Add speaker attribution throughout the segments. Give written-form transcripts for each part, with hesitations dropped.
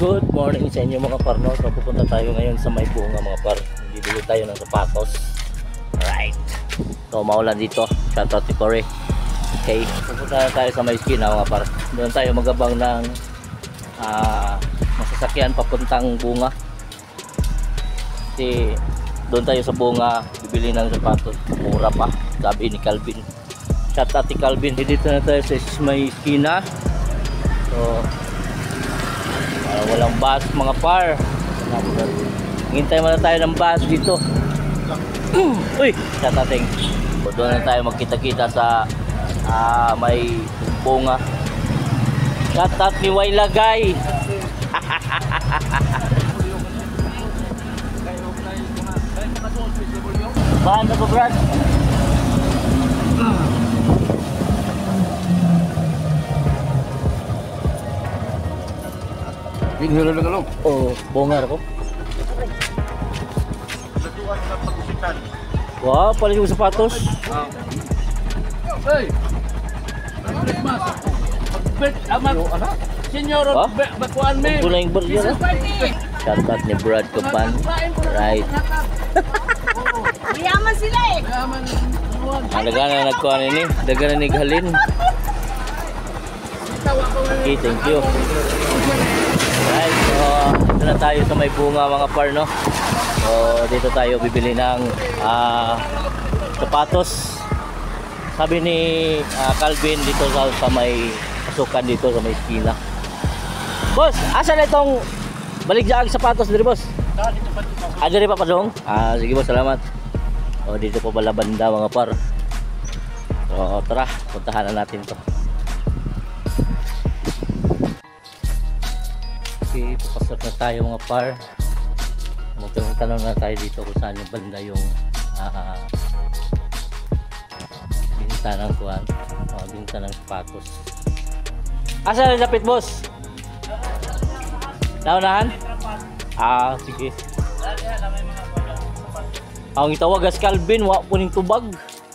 Speaker 1: Good morning sa inyo mga par, no? So pupunta tayo ngayon sa may bunga mga par. Bibili tayo ng sapatos. Alright. So maulan dito. Shoutout si Corey. Okay. Pupunta tayo sa may esquina mga par. Doon tayo magabang ng masasakyan papuntang bunga. Kasi doon tayo sa bunga bibili ng sapatos. Mura pa. Sabi ni Calvin. Shoutout si Calvin. Dito na tayo sa may esquina. So walang bus mga par. Hintay muna tayo ng bus dito. Uy, shatating. Doon na tayo magkita-kita sa may bunga. Shatat ni Wailagay. Bahan na ko Brad.
Speaker 2: Hinhilo na kalong.
Speaker 1: Oh, bunga ako. Wow, palit yung sapatos.
Speaker 2: Hey! Senyor, bakuan me.
Speaker 1: Kulang yung burger. Shoutout ni Brad Kapan. Right.
Speaker 3: Yaman sila eh.
Speaker 1: Dagan na nagkuhan ini. Dagan na nighalin. Okay, thank you. Right, so dito na tayo sa may bunga mga par, no? So dito tayo bibili ng sapatos. Sabi ni Calvin dito sa may pasukan dito sa may esquina. Boss, asan itong baligyaang sapatos dito, boss? Dito pa dong? Sige boss, salamat. O dito pa pala banda mga par. So tara, puntahan na natin to. Okay, papasok na tayo mga par. Magtanong na tayo dito kung saan yung banda yung binta ng kuwan, binta ng sapatos. Asa na lapit boss? Naunahan? Sige. Ang itawag as Calvin, wa po ning tubag.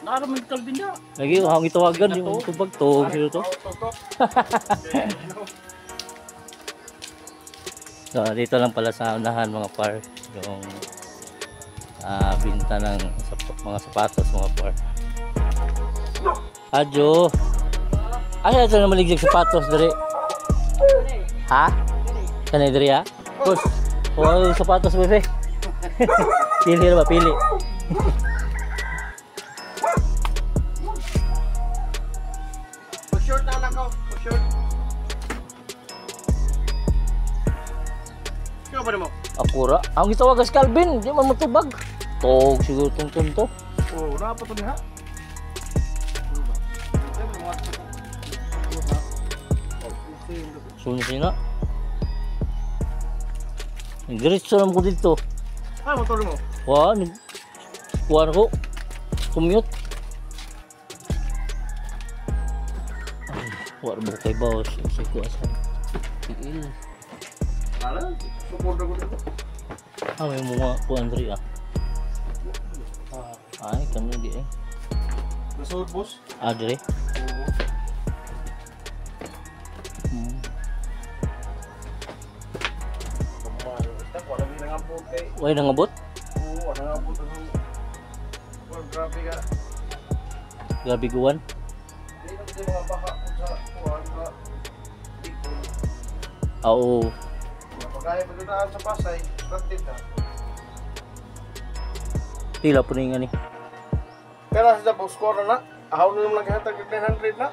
Speaker 2: Naramig Calvin niya.
Speaker 1: Lagi, ang itawagan yung tubag to. Sino to? So dito lang pala sa unahan mga par yung binta ng mga sapatos mga par. Adjo. Asa ito na maligig sapatos dere? Ha? Kanay dere ha? Boss. Oh, sapatos bebe. Pili na ba? Pili.
Speaker 2: Short na lang ko. Short. Kaya ba mo?
Speaker 1: Akura. Ang gitawag as Calvin, di man matubag. Tog siguro tong to.
Speaker 2: Oh, napa to diha?
Speaker 1: Suna. Diretso naman ko dito.
Speaker 2: Motor mo?
Speaker 1: Wah, kuwan ko. Commute. Wala mo kay boss. Sa kuwasan. Tigil.
Speaker 2: Ala, support ko dito.
Speaker 1: May mga kuwan rin Ay, kami di eh.
Speaker 2: Nasod boss?
Speaker 1: Dire. Wala nangabot?
Speaker 2: Oo, nangabot ang grabe ka.
Speaker 1: Grabe guwan.
Speaker 2: Hindi na kasi mga baka sa kuwan sa dito.
Speaker 1: Oo.
Speaker 2: Pagkaya mo doon sa Pasay, ratid na.
Speaker 1: Tila po na ni.
Speaker 2: Kaya sa boss ko na, ahow na naman naghatag ng 900 na.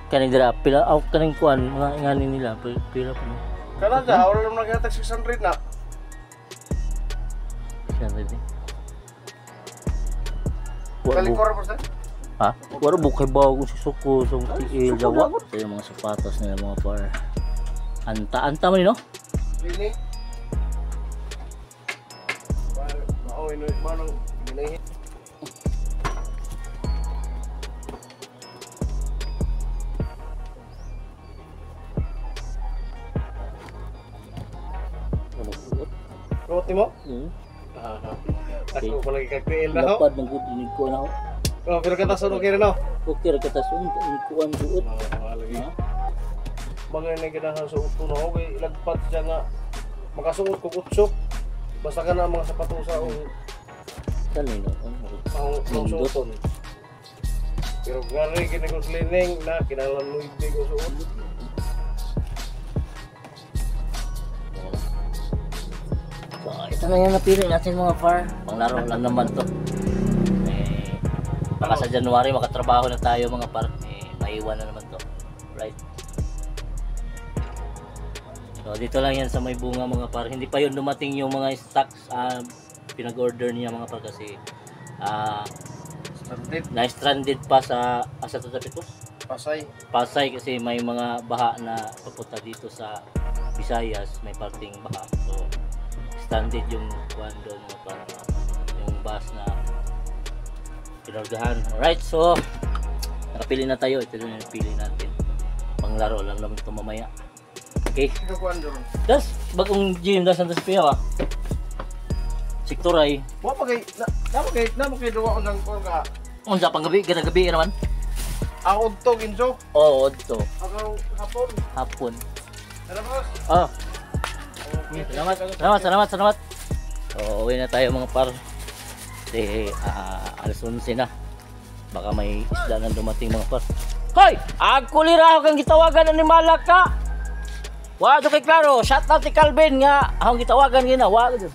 Speaker 1: Kaning dira pila kaning kuan mga ingani nila pila po na.
Speaker 2: Kaya sa ahow na naman naghatag 600 na.
Speaker 1: Siya ready.
Speaker 2: Kalikor mo sa?
Speaker 1: Ha? Wala bukay bago si Suko sa tiil jawa. Ito yung mga sapatos nila mga par. Anta man no?
Speaker 2: Lini. Oh, ino manong ginahin. Roti mo? Ako pala kay na ho.
Speaker 1: Dapat ng good dinig ko na ho.
Speaker 2: Oh, pero kata sunog kira no.
Speaker 1: Okay ra kata sun kuan duot.
Speaker 2: Lagi. bagay na ganahan sa uto na okay ilagpat siya nga makasuot ko kutsok basta ka na mga sapatosa o
Speaker 1: Talino.
Speaker 2: pang suoton pero gari kinaguslining na kinalan Luis ko suot
Speaker 1: So, ito na yung napili natin mga par. Panglaro lang naman to. Eh, baka sa January makatrabaho na tayo mga par. Eh, maiwan na naman to. Right? So, dito lang yan sa may bunga mga par. Hindi pa yun dumating yung mga stocks pinag-order niya mga par kasi na-stranded pa sa asa to dapit ko? Pasay kasi may mga baha na papunta dito sa Visayas, may parting baha. So, stranded yung kuwan doon mga par, yung bus na pinorgahan. Alright, so nakapili na tayo. Ito na yung napili natin. Panglaro lang naman ito mamaya. Okay. Das, bagong gym das Santos Pia ba? Sikturay.
Speaker 2: Wa pagay na mo kay duwa unang ko ka.
Speaker 1: Unsa pang gabi, kada gabi naman.
Speaker 2: Ako to ginso.
Speaker 1: Oo, to.
Speaker 2: Ako hapon.
Speaker 1: Hapon.
Speaker 2: Ano boss?
Speaker 1: Oh. Salamat. So, uwi na tayo mga par. Kasi alas 11 na. Baka may isda na dumating mga par. Hoy! Agkulira kang gitawagan ni Malaka. Wa do kay klaro, shout out ti Calvin nga akong gitawagan gina, wa gud.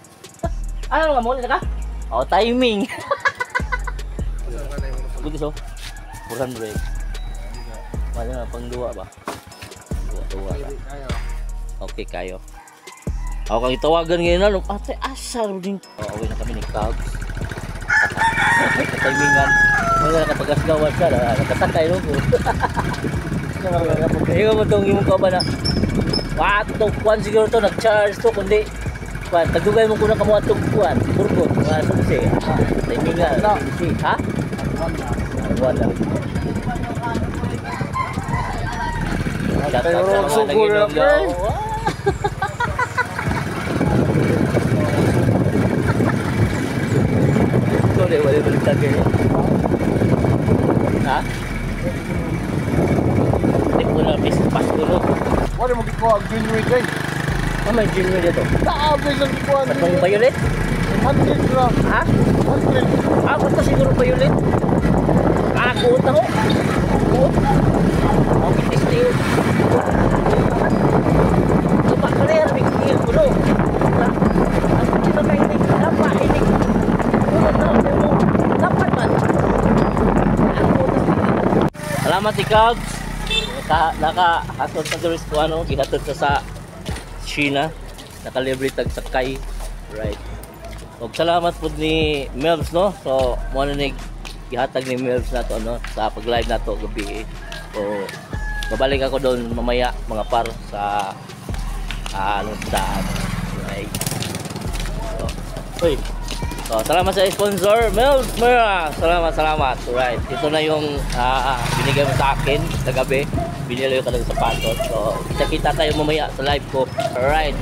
Speaker 1: Ano nga mo ka? Oh, timing. Good so. Puran break. Wala na pang duwa ba? Duwa. Okay kayo. Ako kang itawagan ngayon na, ate asar din. Away na kami ni Cubs. Timingan. Wala nakapagasgawan siya, nakasakay no po. Ikaw mo itong imong kauban na, wato, kuwan siguro to, nag-charge to, kundi, kuwan, tagdugay mo kuna kamuha itong kuwan, burgot, mga sumsi. Timingan. Ha? Wala.
Speaker 2: Tayo ro sugo na pre.
Speaker 1: Wala baliktad kayo. Ha? Hindi ko na Pasko no.
Speaker 2: Wala mo gikuha ang January day.
Speaker 1: May gym nyo dito.
Speaker 2: Kaabay lang gikuha ang
Speaker 1: Patong violet?
Speaker 2: 100 lang.
Speaker 1: Ha?
Speaker 2: 100.
Speaker 1: Ako to siguro violet. Ako ito ho. Okay, test yun. Supa ka rin, bigyan ko no. Ako dito ka inig. Dapat inig. Dapat man. Salamat ikaw. Nakahatod sa tourist ko ano, gihatod sa China. Nakalibre tag sakay. Right. Og salamat po ni Melvs no. So mo na gihatag ni Melvs na to no sa pag-live na to gabi. So babalik ako doon mamaya mga par sa anong daan. Right. So, salamat sa sponsor, Melvs Mera. Salamat. Alright, ito na yung binigay mo sa akin kagabi. Binili ko ng sapatos. So, kita-kita tayo mamaya sa live ko. Alright.